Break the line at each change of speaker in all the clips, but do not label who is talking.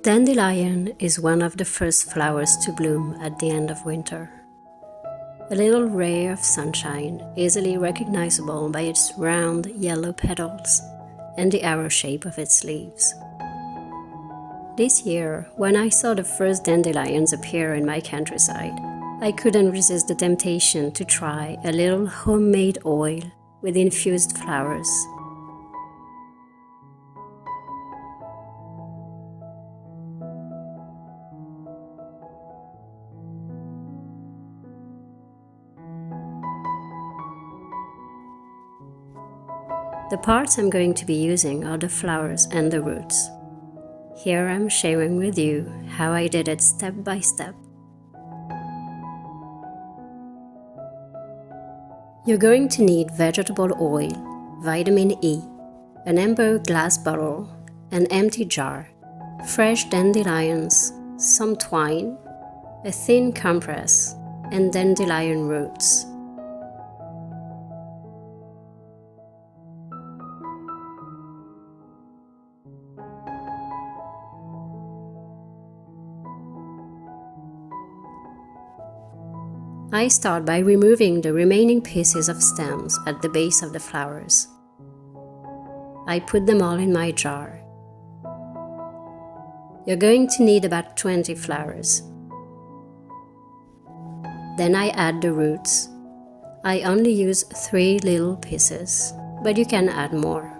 Dandelion is one of the first flowers to bloom at the end of winter. A little ray of sunshine, easily recognizable by its round yellow petals and the arrow shape of its leaves. This year, when I saw the first dandelions appear in my countryside, I couldn't resist the temptation to try a little homemade oil with infused flowers. The parts I'm going to be using are the flowers and the roots. Here I'm sharing with you how I did it step by step. You're going to need vegetable oil, vitamin E, an amber glass bottle, an empty jar, fresh dandelions, some twine, a thin compress, and dandelion roots. I start by removing the remaining pieces of stems at the base of the flowers. I put them all in my jar. You're going to need about 20 flowers. Then I add the roots. I only use 3 little pieces, but you can add more.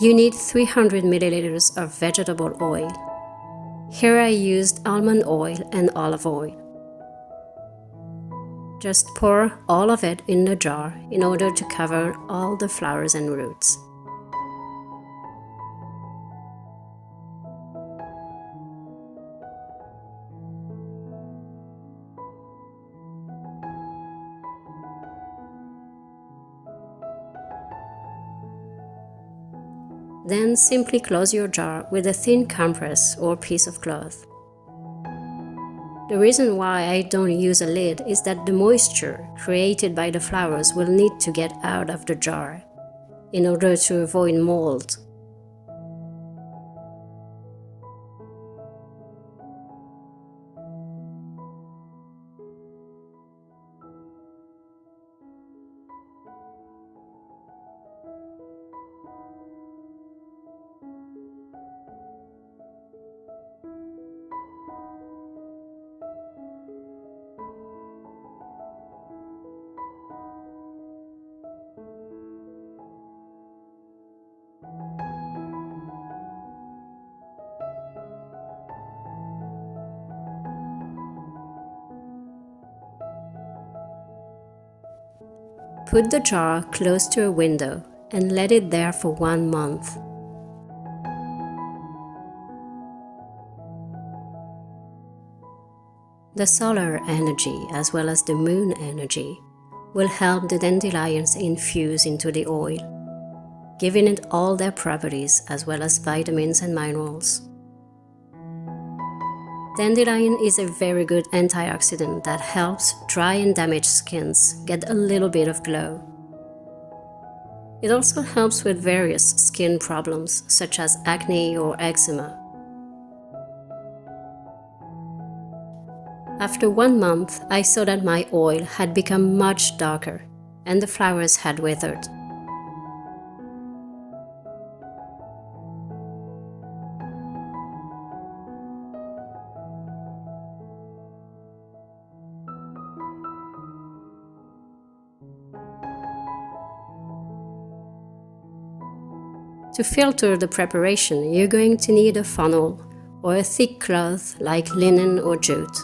You need 300 milliliters of vegetable oil. Here I used almond oil and olive oil. Just pour all of it in the jar in order to cover all the flowers and roots. Then simply close your jar with a thin compress or piece of cloth. The reason why I don't use a lid is that the moisture created by the flowers will need to get out of the jar in order to avoid mold. Put the jar close to a window and let it there for 1 month. The solar energy as well as the moon energy will help the dandelions infuse into the oil, giving it all their properties as well as vitamins and minerals. Dandelion is a very good antioxidant that helps dry and damaged skins get a little bit of glow. It also helps with various skin problems such as acne or eczema. After 1 month, I saw that my oil had become much darker and the flowers had withered. To filter the preparation, you're going to need a funnel or a thick cloth like linen or jute.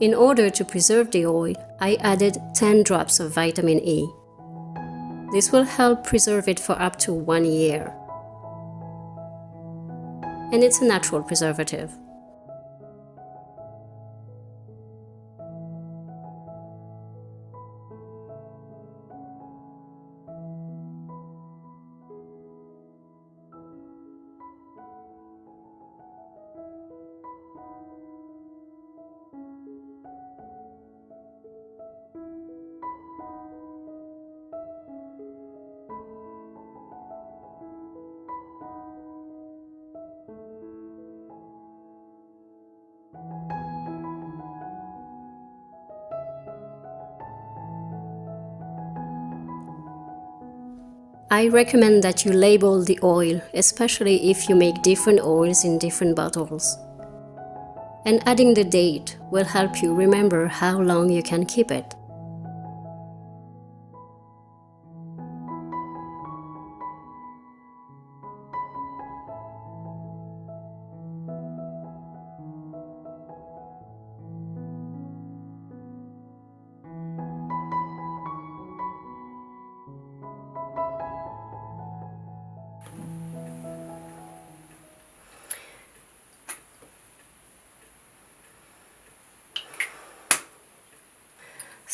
In order to preserve the oil, I added 10 drops of vitamin E. This will help preserve it for up to 1 year. And it's a natural preservative. I recommend that you label the oil, especially if you make different oils in different bottles. And adding the date will help you remember how long you can keep it.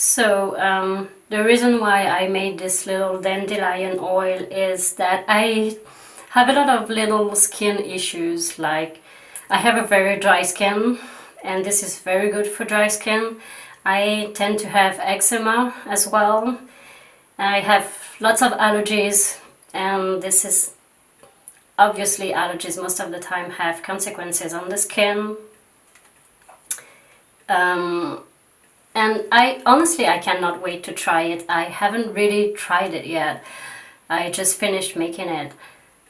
So the reason why I made this little dandelion oil is that I have a lot of little skin issues. Like, I have a very dry skin, and this is very good for dry skin. I tend to have eczema as well. I have lots of allergies, and this is obviously allergies most of the time have consequences on the skin. And I cannot wait to try it. I haven't really tried it yet. I just finished making it.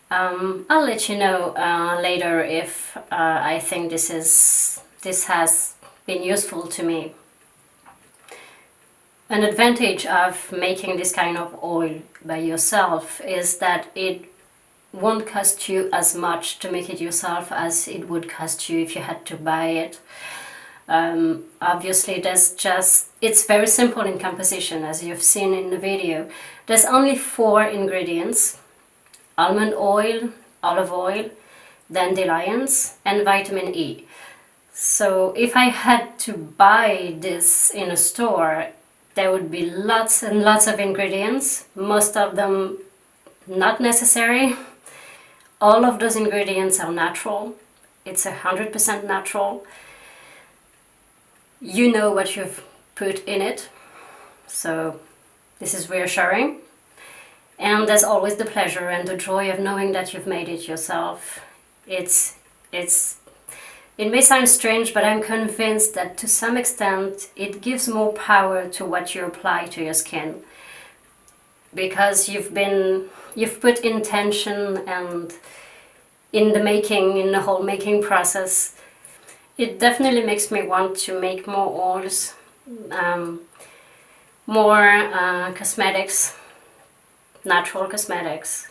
I'll let you know later if I think this has been useful to me. An advantage of making this kind of oil by yourself is that it won't cost you as much to make it yourself as it would cost you if you had to buy it. Obviously it's very simple in composition, as you've seen in the video. There's only 4 ingredients: almond oil, olive oil, dandelions, and vitamin E. So if I had to buy this in a store, there would be lots and lots of ingredients, most of them not necessary. All of those ingredients are natural. It's 100% natural. You know what you've put in it, so this is reassuring. And there's always the pleasure and the joy of knowing that you've made it yourself. It may sound strange, but I'm convinced that to some extent it gives more power to what you apply to your skin, because you've put intention and in the whole making process. It definitely makes me want to make more oils, more cosmetics, natural cosmetics.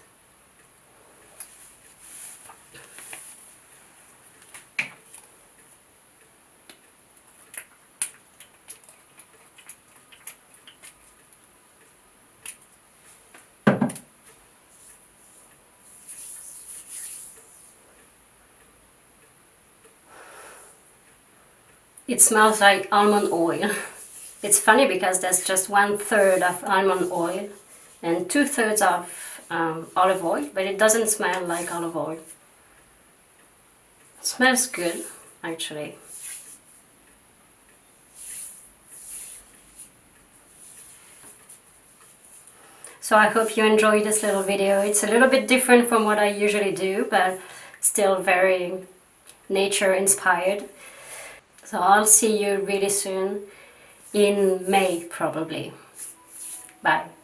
It smells like almond oil. It's funny because there's just 1/3 of almond oil and 2/3 of olive oil, but it doesn't smell like olive oil. It smells good, actually. So I hope you enjoyed this little video. It's a little bit different from what I usually do, but still very nature inspired. So I'll see you really soon, in May probably. Bye.